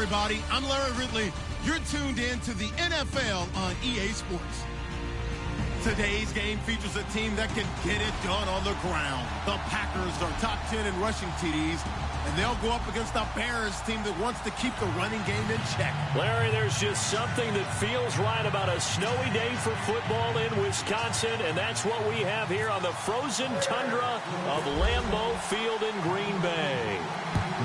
everybody. I'm Larry Ridley. You're tuned in to the NFL on EA Sports. Today's game features a team that can get it done on the ground. The Packers are top 10 in rushing TDs, and they'll go up against the Bears team that wants to keep the running game in check. Larry, there's just something that feels right about a snowy day for football in Wisconsin, and that's what we have here on the frozen tundra of Lambeau Field in Green Bay.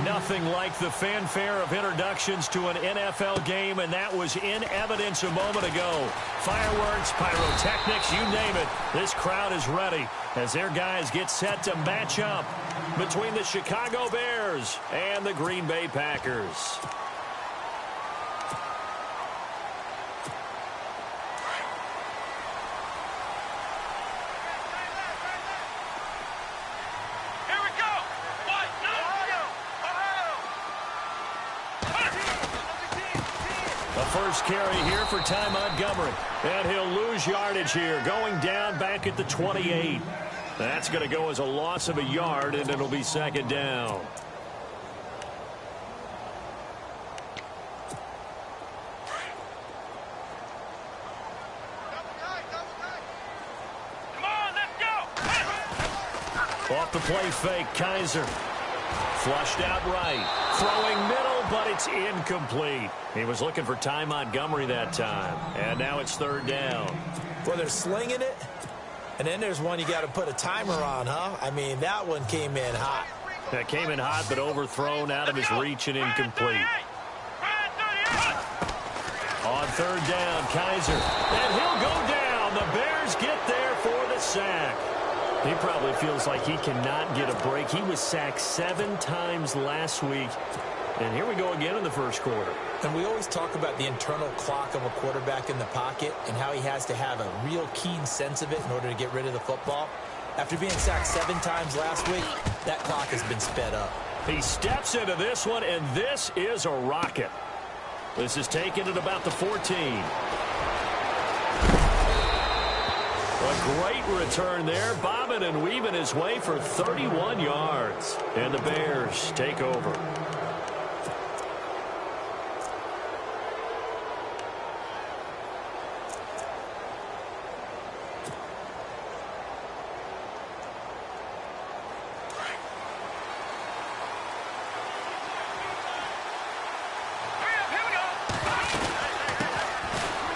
Nothing like the fanfare of introductions to an NFL game, and that was in evidence a moment ago. Fireworks, pyrotechnics, you name it. This crowd is ready as their guys get set to match up between the Chicago Bears and the Green Bay Packers. First carry here for Ty Montgomery. And he'll lose yardage here, going down back at the 28. That's going to go as a loss of a yard, and it'll be second down. Come on, let's go. Off the play fake, Kaiser. Flushed out right. Throwing middle, but it's incomplete. He was looking for Ty Montgomery that time. And now it's third down. Well, they're slinging it. And then there's one you got to put a timer on, huh? I mean, that one came in hot. That came in hot, but overthrown out of his reach and incomplete. On third down, Kaiser. And he'll go down. The Bears get there for the sack. He probably feels like he cannot get a break. He was sacked 7 times last week. And here we go again in the first quarter. And we always talk about the internal clock of a quarterback in the pocket and how he has to have a real keen sense of it in order to get rid of the football. After being sacked 7 times last week, that clock has been sped up. He steps into this one, and this is a rocket. This is taken at about the 14. A great return there, bobbing and weaving his way for 31 yards. And the Bears take over.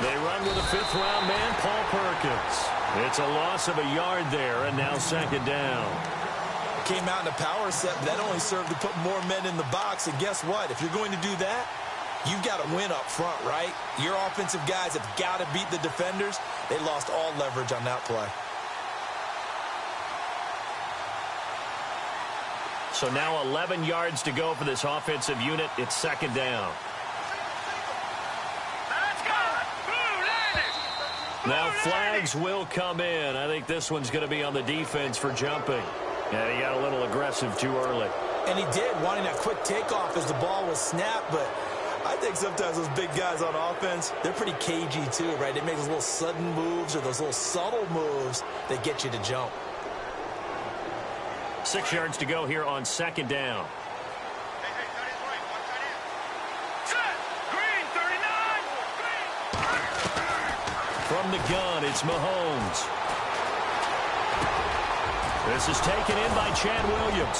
They run with a 5th-round man, Paul Perkins. It's a loss of a yard there, and now second down. Came out in a power set, but that only served to put more men in the box. And guess what? If you're going to do that, you've got to win up front, right? Your offensive guys have got to beat the defenders. They lost all leverage on that play. So now 11 yards to go for this offensive unit. It's second down. Now flags will come in. I think this one's going to be on the defense for jumping. Yeah, he got a little aggressive too early. And he did, wanting that quick takeoff as the ball was snapped. But I think sometimes those big guys on offense, they're pretty cagey too, right? They make those little sudden moves or those little subtle moves that get you to jump. 6 yards to go here on second down. From the gun, it's Mahomes. This is taken in by Chad Williams.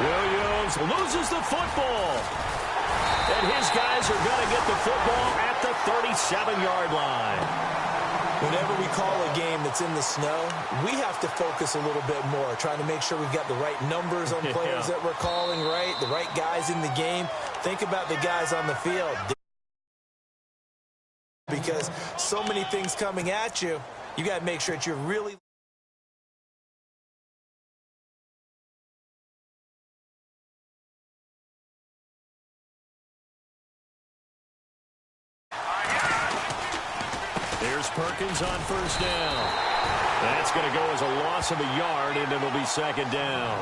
Williams loses the football. And his guys are going to get the football at the 37-yard line. Whenever we call a game that's in the snow, we have to focus a little bit more, trying to make sure we've got the right numbers on players that we're calling, right? The right guys in the game. Think about the guys on the field. Because so many things coming at you, you got to make sure that you're really... Here's Perkins on first down. That's going to go as a loss of a yard, and it'll be second down.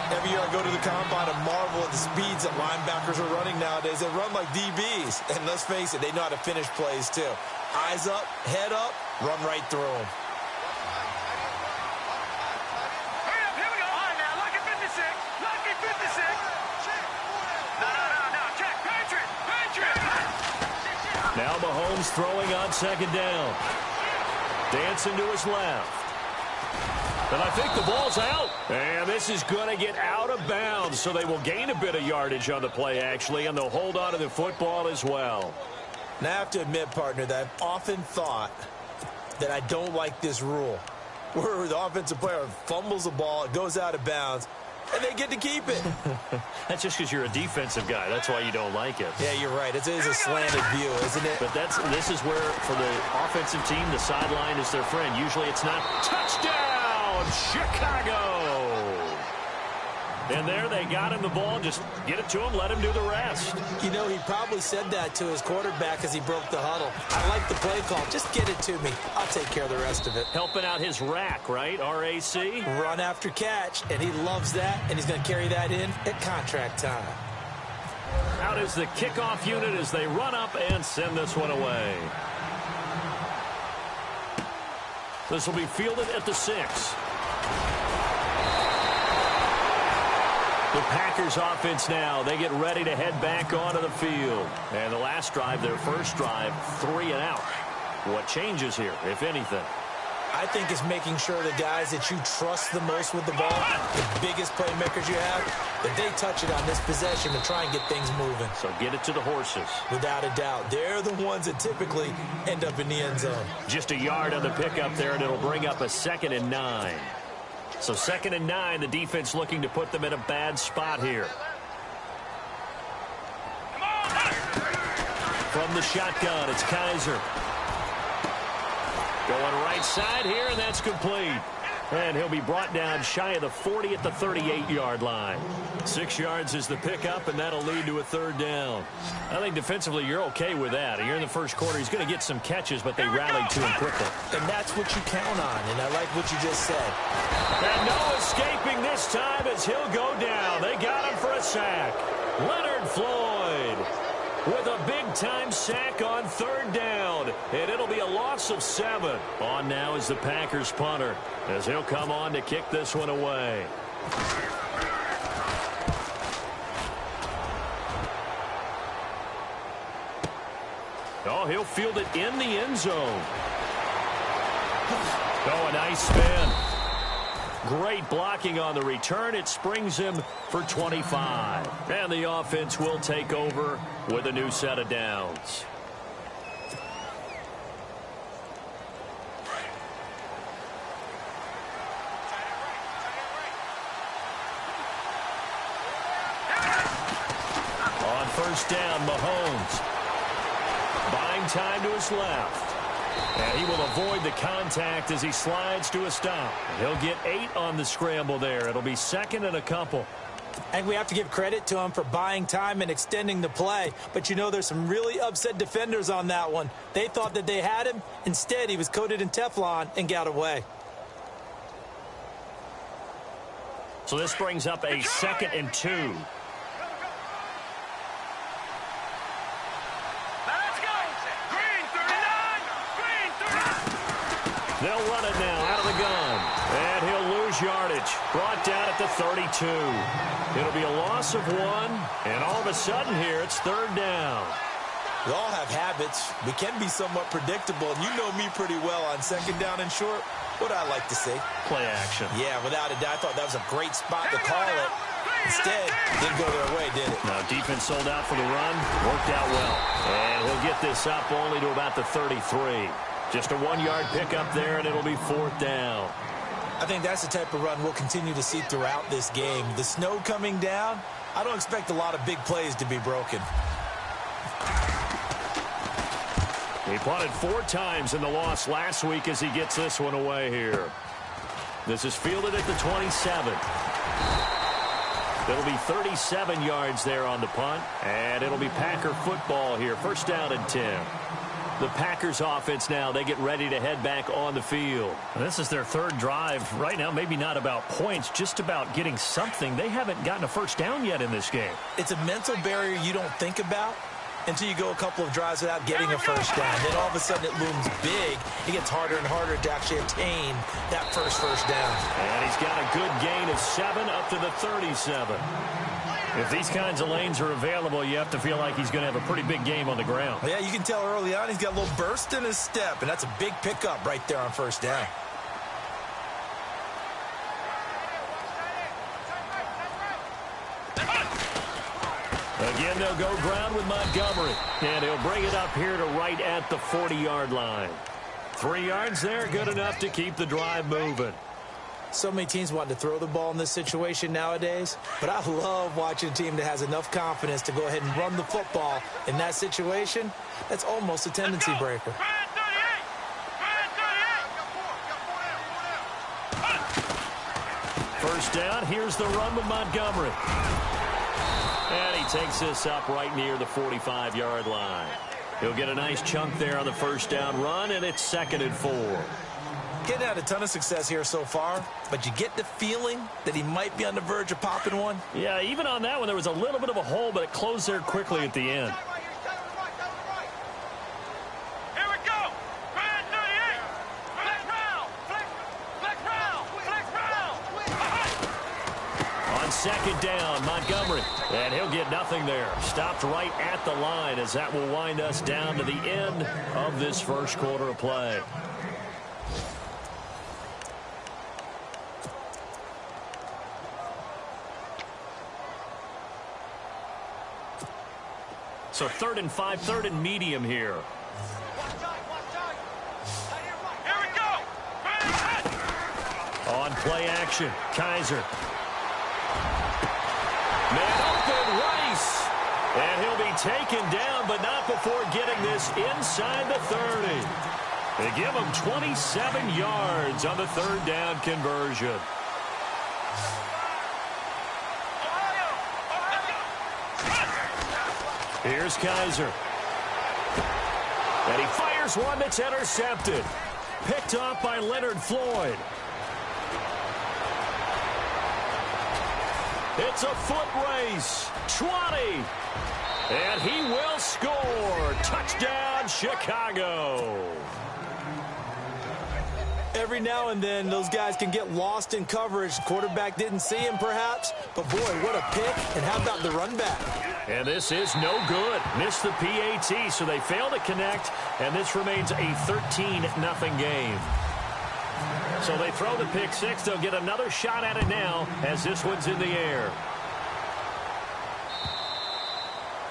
Every year I go to the combine and marvel at the speeds that linebackers are running nowadays. They run like DBs. And let's face it, they know how to finish plays too. Eyes up, head up, run right through them. Hurry up, here we go. All right, now, lucky 56. Lucky 56. No, check, Patriot. Now Mahomes throwing on second down. Dancing to his left. And I think the ball's out. And this is going to get out of bounds, so they will gain a bit of yardage on the play, actually, and they'll hold on to the football as well. Now, I have to admit, partner, that I've often thought that I don't like this rule, where the offensive player fumbles the ball, it goes out of bounds, and they get to keep it. That's just because you're a defensive guy. That's why you don't like it. Yeah, you're right. It is a slanted view, isn't it? But this is where, for the offensive team, the sideline is their friend. Usually it's not. Touchdown, Chicago! And there they got him the ball. Just get it to him, let him do the rest. You know, he probably said that to his quarterback as he broke the huddle. I like the play call. Just get it to me. I'll take care of the rest of it. Helping out his rack, right? R-A-C? Run after catch, and he loves that, and he's going to carry that in at contract time. Out is the kickoff unit as they run up and send this one away. This will be fielded at the 6. The Packers offense now, they get ready to head back onto the field. And the last drive, their first drive, 3 and out. What changes here, if anything? I think it's making sure the guys that you trust the most with the ball, the biggest playmakers you have, that they touch it on this possession to try and get things moving. So get it to the horses. Without a doubt. They're the ones that typically end up in the end zone. Just a yard on the pickup there, and it'll bring up a 2nd and 9. So 2nd and 9, the defense looking to put them in a bad spot here. From the shotgun, it's Kaiser. Going right side here, and that's complete. And he'll be brought down shy of the 40 at the 38-yard line. 6 yards is the pickup, and that'll lead to a 3rd down. I think defensively you're okay with that. You're in the first quarter. He's going to get some catches, but they rallied to him quickly. And that's what you count on, and I like what you just said. And no escaping this time as he'll go down. They got him for a sack. Leonard Floyd with a big-time sack on 3rd down. And it'll be a loss of 7. On now is the Packers punter as he'll come on to kick this one away. Oh, he'll field it in the end zone. Oh, a nice spin. Great blocking on the return. It springs him for 25. And the offense will take over with a new set of downs. On 1st down, Mahomes. Buying time to his left. And he will avoid the contact as he slides to a stop. He'll get 8 on the scramble there. It'll be 2nd and a couple. And we have to give credit to him for buying time and extending the play. But you know, there's some really upset defenders on that one. They thought that they had him. Instead, he was coated in Teflon and got away. So this brings up a 2nd and 2. They'll run it now out of the gun. And he'll lose yardage. Brought down at the 32. It'll be a loss of 1. And all of a sudden here, it's 3rd down. We all have habits. We can be somewhat predictable. And you know me pretty well on 2nd down and short. What I like to see. Play action. Yeah, without a doubt. I thought that was a great spot to call it. Instead, didn't go their way, did it? Now, defense sold out for the run. Worked out well. And he'll get this up only to about the 33. Just a 1-yard pickup there, and it'll be 4th down. I think that's the type of run we'll continue to see throughout this game. The snow coming down, I don't expect a lot of big plays to be broken. He punted 4 times in the loss last week as he gets this one away here. This is fielded at the 27. It'll be 37 yards there on the punt, and it'll be Packer football here. 1st down and 10. The Packers offense now, they get ready to head back on the field. This is their 3rd drive. Right now, maybe not about points, just about getting something. They haven't gotten a 1st down yet in this game. It's a mental barrier you don't think about until you go a couple of drives without getting a 1st down. Then all of a sudden it looms big. It gets harder and harder to actually attain that first down. And he's got a good gain of 7 up to the 37. If these kinds of lanes are available, you have to feel like he's going to have a pretty big game on the ground. Yeah, you can tell early on he's got a little burst in his step, and that's a big pickup right there on first down. Again, they'll go ground with Montgomery, and he'll bring it up here to right at the 40-yard line. 3 yards there, good enough to keep the drive moving. So many teams want to throw the ball in this situation nowadays, but I love watching a team that has enough confidence to go ahead and run the football in that situation. That's almost a tendency breaker. First down, here's the run with Montgomery. And he takes this up right near the 45-yard line. He'll get a nice chunk there on the first down run, and it's 2nd and 4. Getting had a ton of success here so far, but you get the feeling that he might be on the verge of popping one. Yeah, even on that one, there was a little bit of a hole, but it closed there quickly at the end. Here we go. Man 38. Flex round. Flex round. On 2nd down, Montgomery. And he'll get nothing there. Stopped right at the line as that will wind us down to the end of this first quarter of play. So 3rd and 5, 3rd and medium here. Here we go. On play action, Kaiser. Man open, Rice. And he'll be taken down, but not before getting this inside the 30. They give him 27 yards on the 3rd down conversion. Here's Kaiser. And he fires one that's intercepted. Picked off by Leonard Floyd. It's a foot race. 20. And he will score. Touchdown, Chicago. Every now and then, those guys can get lost in coverage. The quarterback didn't see him, perhaps. But, boy, what a pick. And how about the run back? And this is no good. Missed the PAT, so they fail to connect. And this remains a 13-0 game. So they throw the pick six. They'll get another shot at it now as this one's in the air.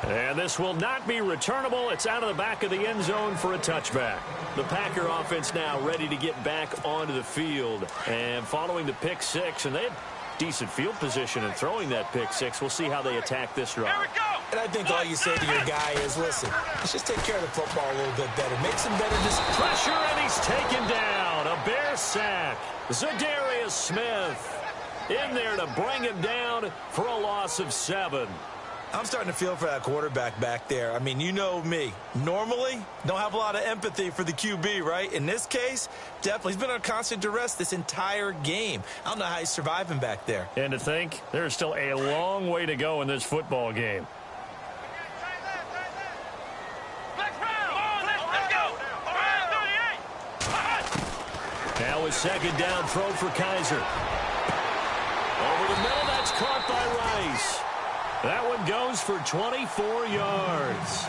And this will not be returnable. It's out of the back of the end zone for a touchback. The Packer offense now ready to get back onto the field. And following the pick six, and they had decent field position in throwing that pick six. We'll see how they attack this drive. Here we go. And I think all you say to your guy is, listen, let's just take care of the football a little bit better. Make some better decisions. Pressure, and he's taken down. A Bear sack. Za'Darius Smith in there to bring him down for a loss of 7. I'm starting to feel for that quarterback back there. I mean, you know me. Normally, don't have a lot of empathy for the QB, right? In this case, definitely. He's been on constant duress this entire game. I don't know how he's surviving back there. And to think, there's still a long way to go in this football game. Let's go. Now a 2nd down throw for Kaiser. Over the middle, that's caught by Rice. That one goes for 24 yards.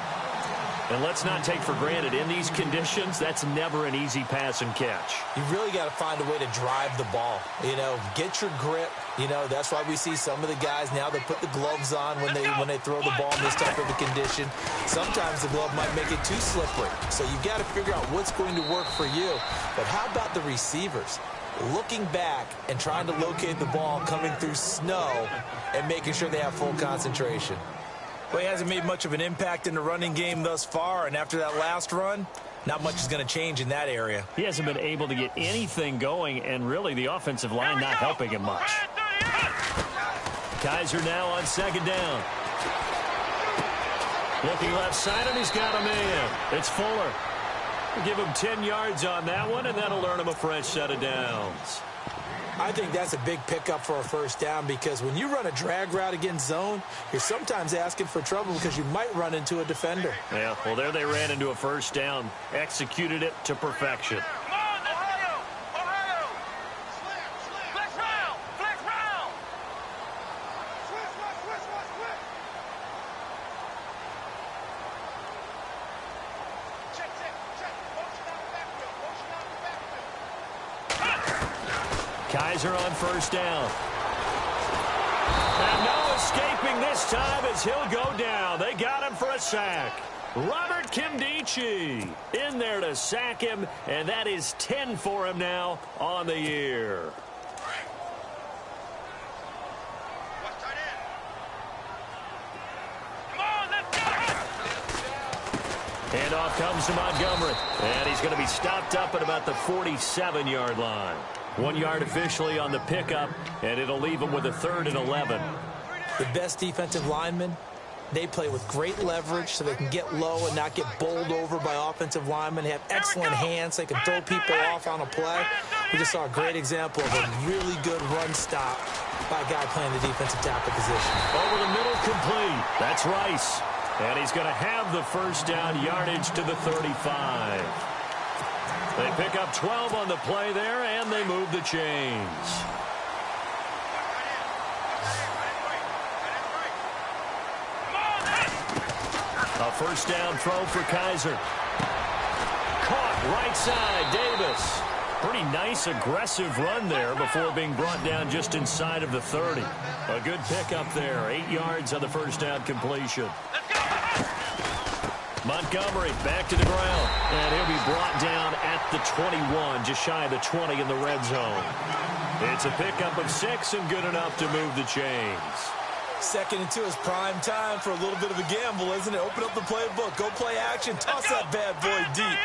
And let's not take for granted, in these conditions, that's never an easy pass and catch. You really got to find a way to drive the ball. You know, get your grip. You know, that's why we see some of the guys now that put the gloves on when they throw the ball in this type of a condition. Sometimes the glove might make it too slippery. So you got to figure out what's going to work for you. But how about the receivers? Looking back and trying to locate the ball coming through snow and making sure they have full concentration. Well, he hasn't made much of an impact in the running game thus far, and after that last run, not much is going to change in that area. He hasn't been able to get anything going, and really the offensive line not helping him much. Kaiser now on 2nd down. Looking left side, and he's got a man. It's Fuller. Give him 10 yards on that one, and that'll earn him a fresh set of downs. I think that's a big pickup for a first down because when you run a drag route against zone, you're sometimes asking for trouble because you might run into a defender. Yeah, well, there they ran into a first down, executed it to perfection. Come on, Ohio. Flex round. Kizer on first down. And no escaping this time as he'll go down. They got him for a sack. Robert Nkemdiche in there to sack him, and that is 10 for him now on the year. Handoff comes to Montgomery, and he's going to be stopped up at about the 47-yard line. 1 yard officially on the pickup, and it'll leave him with a 3rd and 11. The best defensive linemen, they play with great leverage so they can get low and not get bowled over by offensive linemen. They have excellent hands. They can throw people off on a play. We just saw a great example of a really good run stop by a guy playing the defensive tackle position. Over the middle, complete. That's Rice. And he's going to have the first down, yardage to the 35. They pick up 12 on the play there, and they move the chains. A first down throw for Kizer. Caught right side, Davis. Pretty nice aggressive run there before being brought down just inside of the 30. A good pickup there. 8 yards on the first down completion. Montgomery back to the ground. And he'll be brought down at the 21, just shy of the 20 in the red zone. It's a pickup of 6 and good enough to move the chains. 2nd and 2 is prime time for a little bit of a gamble, isn't it? Open up the playbook, go play action, toss that bad boy deep.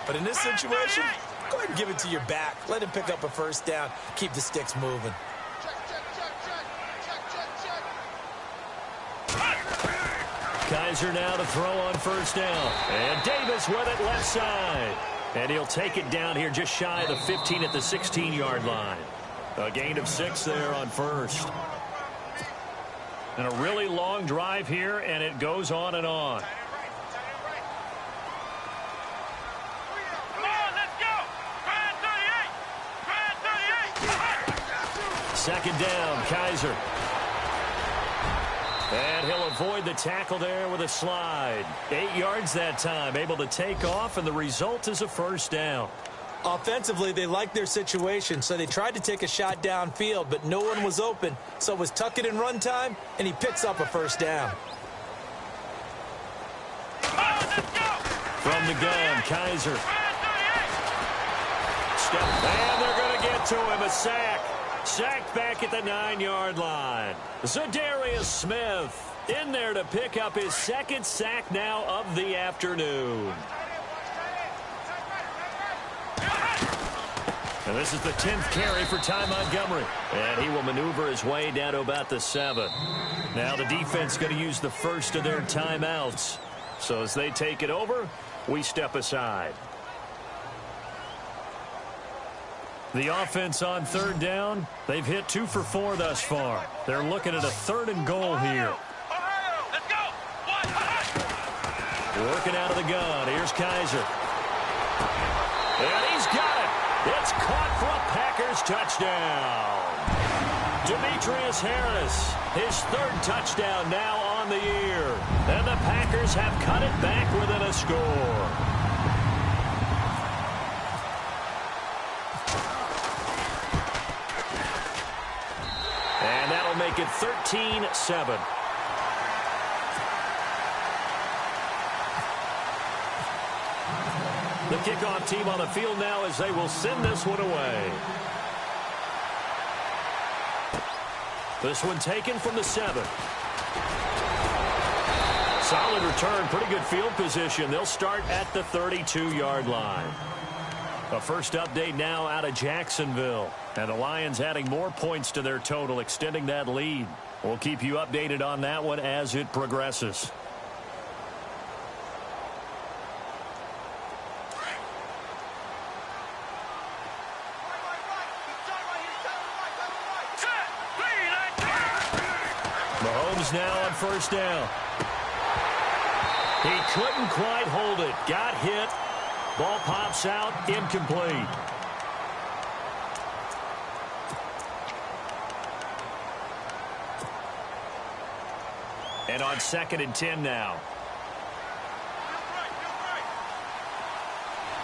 But in this situation, go ahead and give it to your back. Let him pick up a first down, keep the sticks moving. Kizer now to throw on first down. And Davis with it left side. And he'll take it down here just shy of the 15 at the 16-yard line. A gain of 6 there on first. And a really long drive here, and it goes on and on. Come on, let's go. Try 38. 2nd down, Kizer. And he'll avoid the tackle there with a slide. 8 yards that time, able to take off, and the result is a first down. Offensively, they liked their situation, so they tried to take a shot downfield, but no one was open. So it was tuck it and run time, and he picks up a first down. From the gun, Kizer. Step, and they're going to get to him, a sack. Sacked back at the 9-yard line. Zadarius Smith in there to pick up his 2nd sack now of the afternoon. And this is the 10th carry for Ty Montgomery. And he will maneuver his way down to about the 7. Now the defense going to use the first of their timeouts. So as they take it over, we step aside. The offense on 3rd down, they've hit 2 for 4 thus far. They're looking at a 3rd and goal here. Let's go. Working out of the gun. Here's Kizer. And he's got it. It's caught for a Packers touchdown. Demetrius Harris, his 3rd touchdown now on the year. And the Packers have cut it back within a score. And that'll make it 13-7. The kickoff team on the field now as they will send this one away. This one taken from the 7. Solid return, pretty good field position. They'll start at the 32-yard line. A first update now out of Jacksonville. And the Lions adding more points to their total, extending that lead. We'll keep you updated on that one as it progresses. Mahomes now on first down. He couldn't quite hold it. Got hit. Ball pops out, incomplete. And on 2nd and 10 now.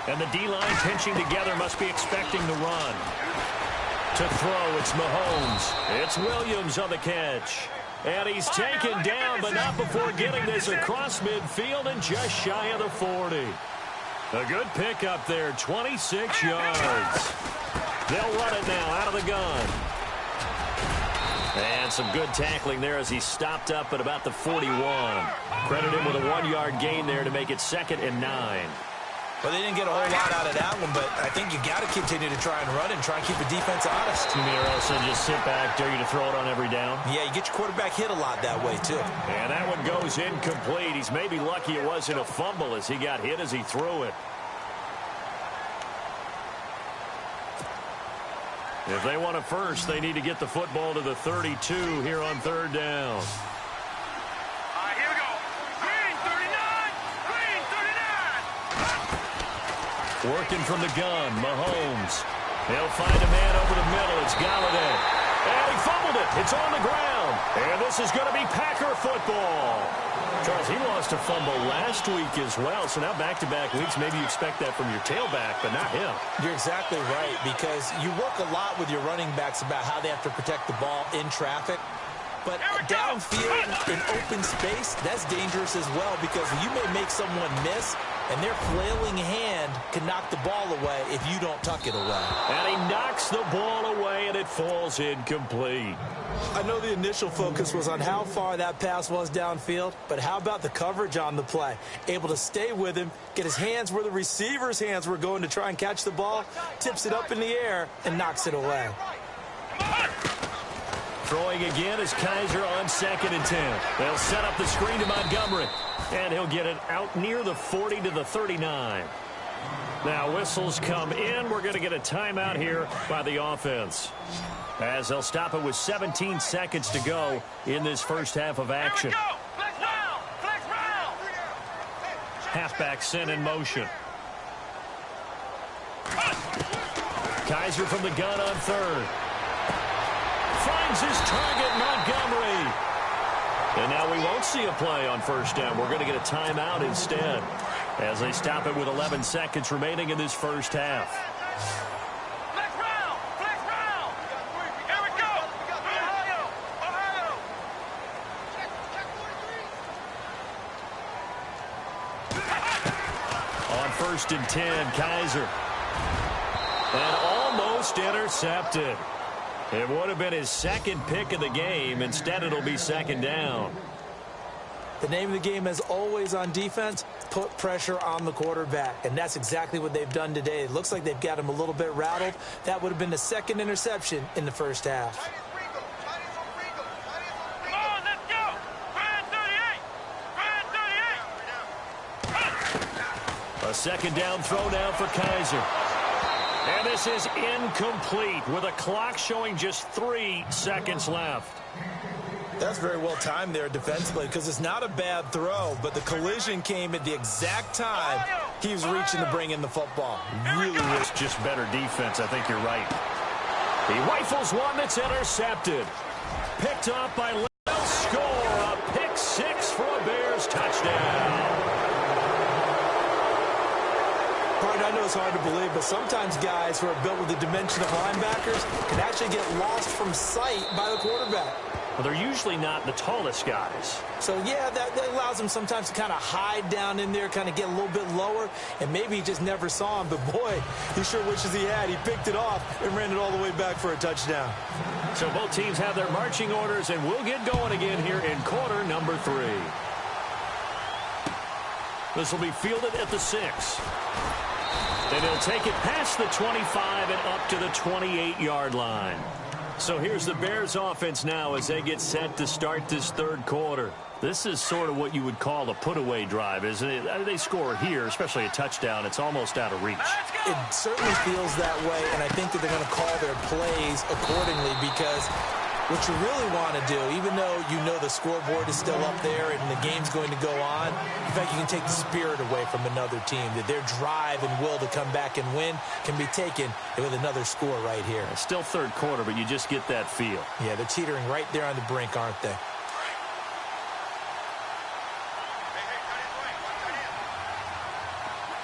And the D-line pinching together, must be expecting the run. To throw, it's Mahomes. It's Williams on the catch. And he's taken down, but not before getting this across midfield and just shy of the 40. A good pickup there, 26 yards. They'll run it now out of the gun. And some good tackling there as he stopped up at about the 41. Credit him with a 1-yard gain there to make it 2nd and 9. Well, they didn't get a whole lot out of that one, but I think you got to continue to try and run and try and keep the defense honest. You mean, or else they'll just sit back, dare you to throw it on every down? Yeah, you get your quarterback hit a lot that way, too. And that one goes incomplete. He's maybe lucky it wasn't a fumble as he got hit as he threw it. If they want a first, they need to get the football to the 32 here on 3rd down. Here we go. Green 39. Green 39. Working from the gun, Mahomes. He'll find a man over the middle. It's Galladay. And he fumbled it. It's on the ground. And this is going to be Packer football. Charles, he lost a fumble last week as well. So now back-to-back weeks, maybe you expect that from your tailback, but not him. You're exactly right, because you work a lot with your running backs about how they have to protect the ball in traffic. But downfield in open space, that's dangerous as well, because you may make someone miss, and their flailing hand can knock the ball away if you don't tuck it away. And he knocks the ball away, and it falls incomplete. I know the initial focus was on how far that pass was downfield, but how about the coverage on the play? Able to stay with him, get his hands where the receiver's hands were going to try and catch the ball, tips it up in the air, and knocks it away. Throwing again is Kaiser on 2nd and 10. They'll set up the screen to Montgomery, and he'll get it out near the 40 to the 39. Now whistles come in. We're going to get a timeout here by the offense, as they'll stop it with 17 seconds to go in this first half of action. Here we go. Flex round. Flex round. Halfback sent in motion. Kaiser from the gun on 3rd. Finds his target, Montgomery. And now we won't see a play on 1st down. We're going to get a timeout instead, as they stop it with 11 seconds remaining in this first half. Flex round. Flex round. Here we go. Ohio. Ohio. On 1st and 10, Kaiser. And almost intercepted. It would have been his 2nd pick of the game. Instead, it'll be 2nd down. The name of the game, as always on defense, put pressure on the quarterback. And that's exactly what they've done today. It looks like they've got him a little bit rattled. That would have been the 2nd interception in the first half. Come on, let's go. Brand 38. Brand 38. A 2nd down throw now for Kaiser. And this is incomplete with a clock showing just 3 seconds left. That's very well timed there defensively, because it's not a bad throw, but the collision came at the exact time he was reaching to bring in the football. Really was just better defense. I think you're right. He rifles one that's intercepted. Picked up by Liddell. Score, a pick 6 for a Bears touchdown. I know it's hard to believe, but sometimes guys who are built with the dimension of linebackers can actually get lost from sight by the quarterback. Well, they're usually not the tallest guys. So, yeah, that allows him sometimes to kind of hide down in there, kind of get a little bit lower, and maybe he just never saw him. But, boy, he sure wishes he had. He picked it off and ran it all the way back for a touchdown. So both teams have their marching orders, and we'll get going again here in quarter number 3. This will be fielded at the 6. And he'll take it past the 25 and up to the 28-yard line. So here's the Bears offense now as they get set to start this 3rd quarter. This is sort of what you would call a put-away drive, isn't it? They score here, especially a touchdown. It's almost out of reach. It certainly feels that way, and I think that they're going to call their plays accordingly, because what you really want to do, even though you know the scoreboard is still up there and the game's going to go on, in fact, you can take the spirit away from another team, that their drive and will to come back and win can be taken with another score right here. It's still 3rd quarter, but you just get that feel. Yeah, they're teetering right there on the brink, aren't they?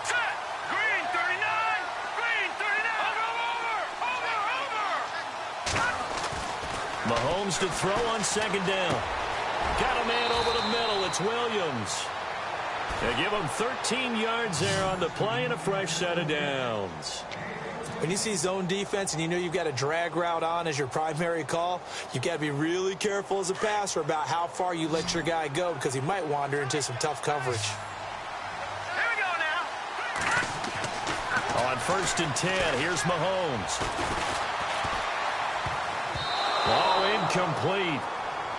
Set. Green 39. Green 39. Over. Mahomes to throw on second down. Got a man over the middle. It's Williams. They give him 13 yards there on the play and a fresh set of downs. When you see zone defense and you know you've got a drag route on as your primary call, you've got to be really careful as a passer about how far you let your guy go because he might wander into some tough coverage. Here we go now. On 1st and 10, here's Mahomes. Ball incomplete.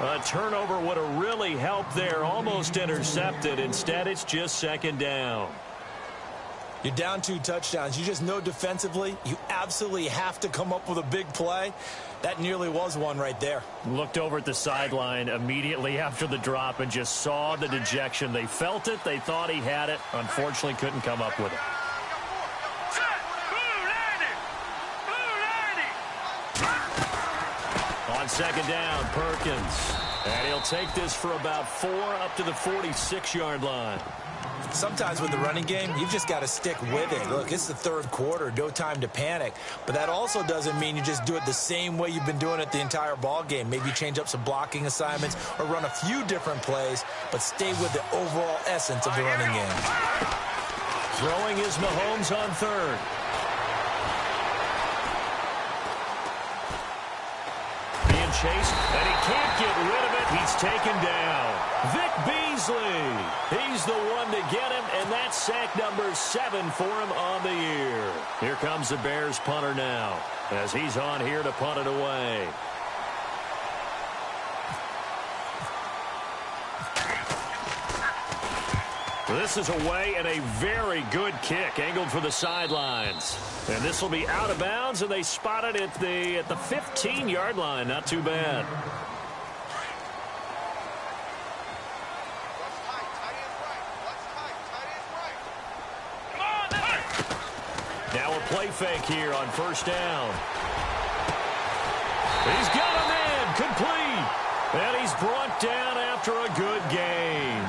A turnover would have really helped there. Almost intercepted. Instead, it's just second down. You're down 2 touchdowns. You just know defensively you absolutely have to come up with a big play. That nearly was one right there. Looked over at the sideline immediately after the drop and just saw the dejection. They felt it. They thought he had it. Unfortunately, couldn't come up with it. On second down, Perkins. And he'll take this for about 4 up to the 46-yard line. Sometimes with the running game, you've just got to stick with it. Look, it's the 3rd quarter, no time to panic. But that also doesn't mean you just do it the same way you've been doing it the entire ball game. Maybe change up some blocking assignments or run a few different plays, but stay with the overall essence of the running game. Throwing is Mahomes on 3rd. Being chased, and he can't get rid of it. He's taken down. Vic Beasley. He's the one to get him, and that's sack number 7 for him on the year. Here comes the Bears punter now as he's on here to punt it away. This is away and a very good kick angled for the sidelines. And this will be out of bounds, and they spot it at the 15-yard line. Not too bad. Now a play fake here on 1st down. He's got a man complete. And he's brought down after a good gain.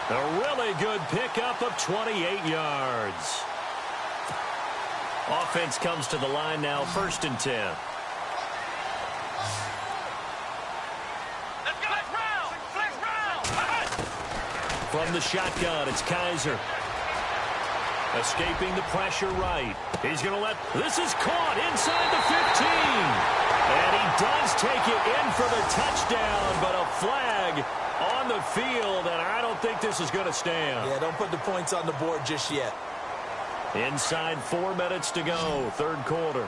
A really good pickup of 28 yards. Offense comes to the line now, 1st and 10. Let's go. Flex round. From the shotgun, it's Kaiser. Escaping the pressure right. He's going to let... This is caught inside the 15. And he does take it in for the touchdown, but a flag on the field, and I don't think this is going to stand. Yeah, don't put the points on the board just yet. Inside 4 minutes to go, 3rd quarter.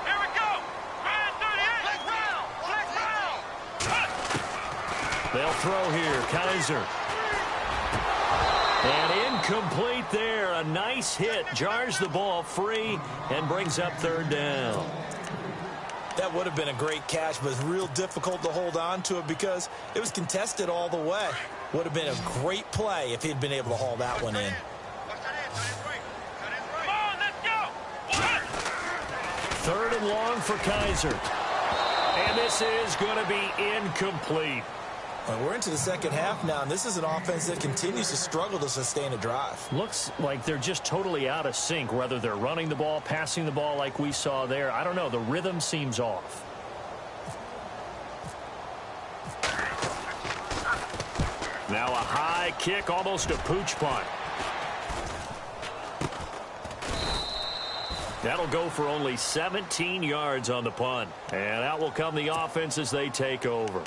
Here we go. Man 38. Flex round. They'll throw here. Kaiser. And incomplete there. A nice hit. Jars the ball free and brings up 3rd down. That would have been a great catch, but it's real difficult to hold on to it because it was contested all the way. Would have been a great play if he'd been able to haul that one in. Come on, let's go. 3rd and long for Kaiser. And this is going to be incomplete. Well, we're into the 2nd half now, and this is an offense that continues to struggle to sustain a drive. Looks like they're just totally out of sync, whether they're running the ball, passing the ball like we saw there. I don't know. The rhythm seems off. Now a high kick, almost a pooch punt. That'll go for only 17 yards on the punt. And out will come the offense as they take over.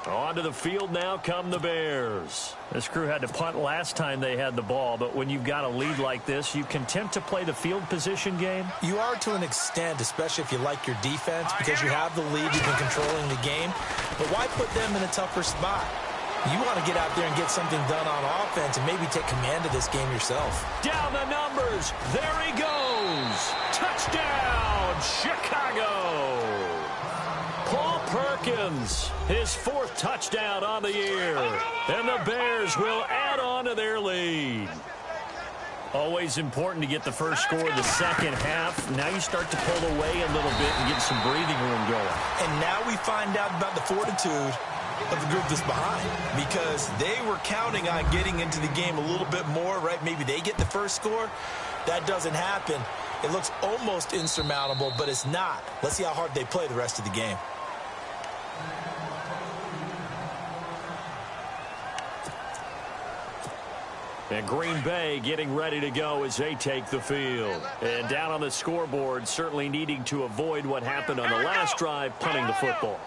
Onto the field now come the Bears. This crew had to punt last time they had the ball, but when you've got a lead like this, you content to play the field position game? You are to an extent, especially if you like your defense, because you have the lead, you've been controlling the game. But why put them in a tougher spot? You want to get out there and get something done on offense and maybe take command of this game yourself. Down the numbers. There he goes. Touchdown, Chicago. Paul Perkins, his 4th touchdown on the year. And the Bears will add on to their lead. Always important to get the first score of the 2nd half. Now you start to pull away a little bit and get some breathing room going. And now we find out about the fortitude of the group that's behind, because they were counting on getting into the game a little bit more, right? Maybe they get the first score. That doesn't happen. It looks almost insurmountable, but it's not. Let's see how hard they play the rest of the game. And Green Bay getting ready to go as they take the field. And down on the scoreboard, certainly needing to avoid what happened on the last drive, punting the football.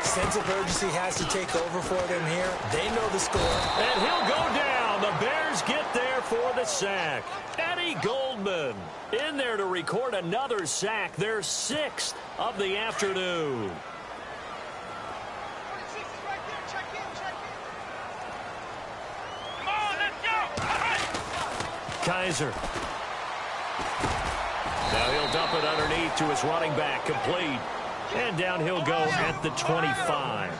Sense of urgency has to take over for them here. They know the score. And he'll go down. The Bears get there for the sack. Eddie Goldman in there to record another sack, their 6th of the afternoon. Kaiser. Now he'll dump it underneath to his running back, complete. And down he'll go at the 25.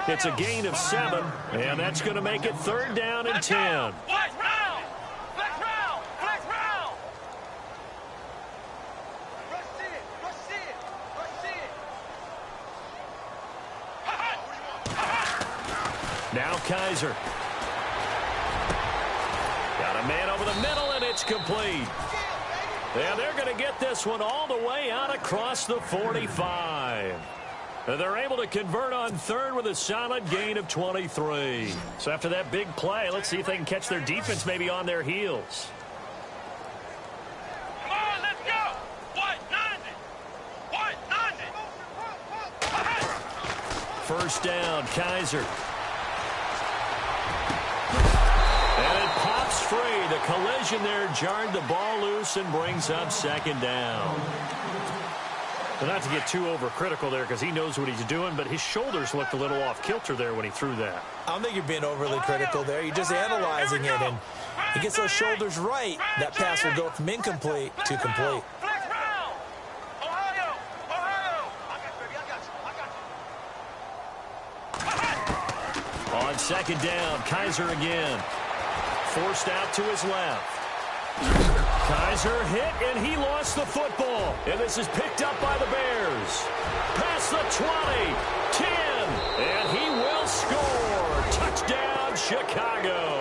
It's a gain of 7, and that's going to make it 3rd down and 10. Now Kaiser. Got a man over the middle, and it's complete. And they're going to get this one all the way out across the 45. And they're able to convert on 3rd with a solid gain of 23. So after that big play, let's see if they can catch their defense maybe on their heels. Come on, let's go. 190. 1st down, Kaiser. And it pops free. The collision there jarred the ball loose and brings up 2nd down. But not to get too overcritical there because he knows what he's doing, but his shoulders looked a little off kilter there when he threw that. I don't think you're being overly critical there. You're just analyzing it, and he gets those shoulders right. That pass will go from incomplete to complete. On 2nd down, Kaiser again. Forced out to his left. Kaiser hit, and he lost the football. And this is picked up by the Bears. Past the 20, 10, and he will score. Touchdown, Chicago.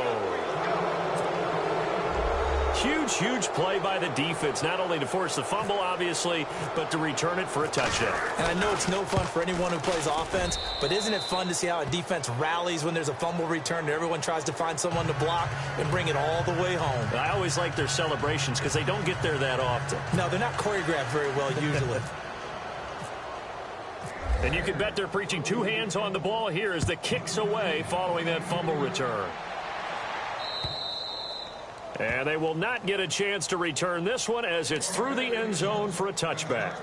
Huge play by the defense, not only to force the fumble, obviously, but to return it for a touchdown. And I know it's no fun for anyone who plays offense, but isn't it fun to see how a defense rallies when there's a fumble return and everyone tries to find someone to block and bring it all the way home? I always like their celebrations because they don't get there that often. No, they're not choreographed very well usually. And you can bet they're preaching 2 hands on the ball here as the kick's away following that fumble return. And they will not get a chance to return this one as it's through the end zone for a touchback.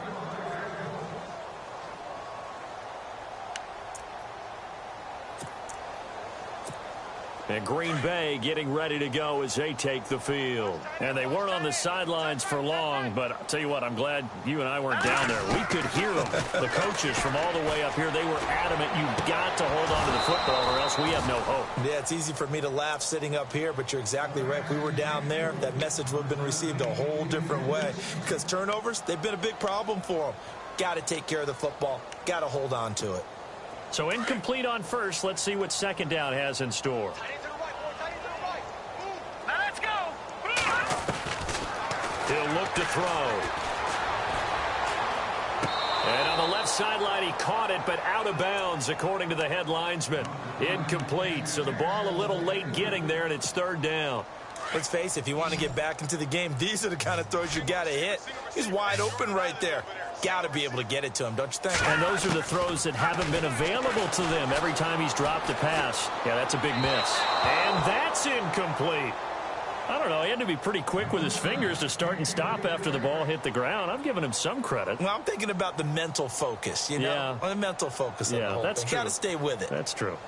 And Green Bay getting ready to go as they take the field. And they weren't on the sidelines for long, but I'll tell you what, I'm glad you and I weren't down there. We could hear them, the coaches from all the way up here. They were adamant, you've got to hold on to the football or else we have no hope. Yeah, it's easy for me to laugh sitting up here, but you're exactly right. If we were down there, that message would have been received a whole different way. Because turnovers, they've been a big problem for them. Got to take care of the football. Got to hold on to it. So incomplete on 1st. Let's see what 2nd down has in store. Let's go. He'll look to throw. And on the left sideline, he caught it, but out of bounds, according to the head linesman. Incomplete, so the ball a little late getting there, and it's 3rd down. Let's face it, if you want to get back into the game, these are the kind of throws you got to hit. He's wide open right there. Got to be able to get it to him, don't you think? And those are the throws that haven't been available to them every time he's dropped a pass. Yeah, that's a big miss. And that's incomplete. I don't know. He had to be pretty quick with his fingers to start and stop after the ball hit the ground. I'm giving him some credit. Well, I'm thinking about the mental focus, you know? Yeah. The mental focus of the whole that's thing. true. Got to stay with it. That's true.